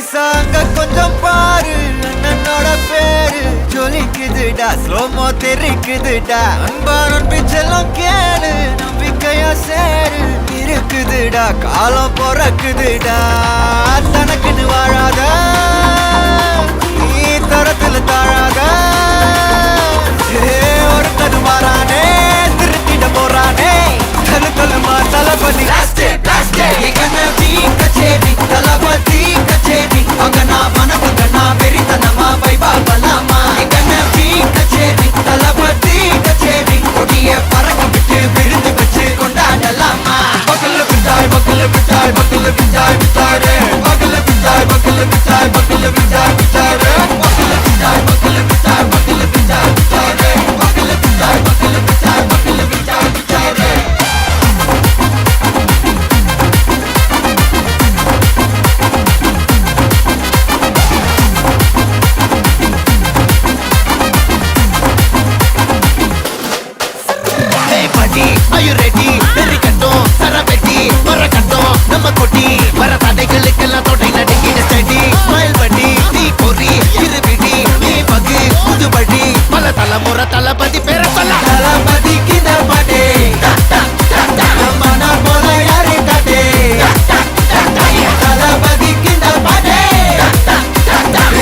நைசாங்க கொஞ்சம் பாரு அண்ணனோட பேரு ஜொலிக்குதுடா ஸ்லோமோ தெரிக்குதுடா அன்பாரன் பிச்செல்லாம் கேளு நம்பிக்கையா சேரு இருக்குதுடா காலம் பொறக்குதுடா தனக்குன்னு வாழாத நீ தரத்துல தாழாத ஒருத்தது மாறானே திருத்திட போறானே தலு தலுமா தளபதி கச்சேரி தளபதி கச்சேரி அங்கனா மனசுங்கனா வெறித்தனமா வைபா பலாமா கனவி கச்சேரி தளபதி கச்சேரி கொடிய பறக்க விட்டு விருந்து வச்சு கொண்டாடலாமா பக்கல பிட்டாய் பக்கல பிட்டாய் பக்கல பிட்டாய் பிட்டாரே பக்கல பிட்டாய் பக்கல பிட்டாய் பக்கல பிட்டாய் பிட்டாரே பக்கல பிட்டாய் பக்கல பிட்டாய் பக்கல பிட்டாய் பிட்டாரே பக்கல பிட்டாய் பக்கல பிட்டாய் பக்கல பிட்டாய் பிட்டாரே Are you ready? Very கட்டும் சரபெட்டி வர கட்டும் நம்ம கொட்டி வர தடைகளுக்கெல்லாம் தொடை நடுங்கிட ஸ்டடி ஸ்மைல் பண்ணி நீ பொறி இருவிடி நீ பகு புதுபடி பல தலைமுறை தளபதி பேர சொல்ல தளபதி கித பாட்டே மன போல யாரு காட்டே தளபதி கித பாட்டே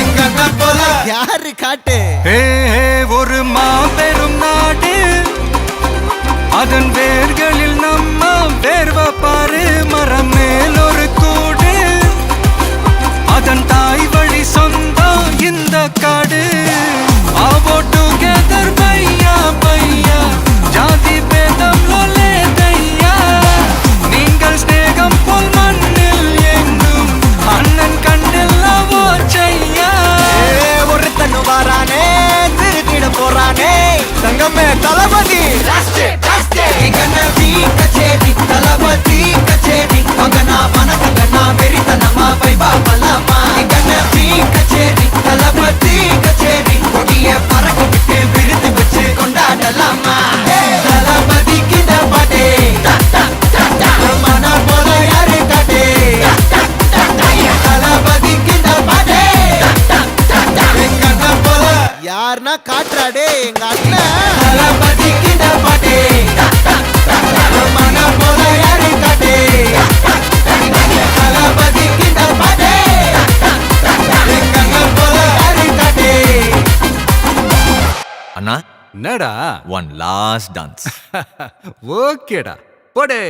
எங்க போல யாரு காட்டே ஒரு மாபெரும் நாடு அதன் வேர்களில் நம்ம வேர்வ பாரு மரம் மேல் ஒரு கூடு அதன் தாய் வழி சொந்தம் இந்த காடு ஆவோ டுகெதர் பையா பையா ஜாதி பேதம் லோலே தையா நீங்கள் ஸ்நேகம் போல் மண்ணில் எங்கும் அண்ணன் கண்டெல்லாவோ செய்யா ஒருத்தனு வாரானே திருத்திட போறானே தங்கமே தளபதி கனவி கச்சேரி தளபதி கச்சேரி அங்கனா மனசங்கனா வெறித்தனமா வைபா பலாமா கனவி கச்சேரி தளபதி கச்சேரி கொடிய பறக்க விட்டு விருந்து வச்சு கொண்டாடலாமா தளபதி கிட்ட பாட்டே மன போல யாரு காட்டே தளபதி கிட்ட பாட்டே எங்க அண்ணன் போல யாருன்னா காட்டுறாடே எங்க அண்ணன் தளபதி கிட்ட பாட்டே மன போல யாரு காட்டே தளபதி கிட்ட பாட்டே எங்க அண்ணன் போல யாரு காட்டே அண்ணா என்னடா one last dance ஓகேடா போடே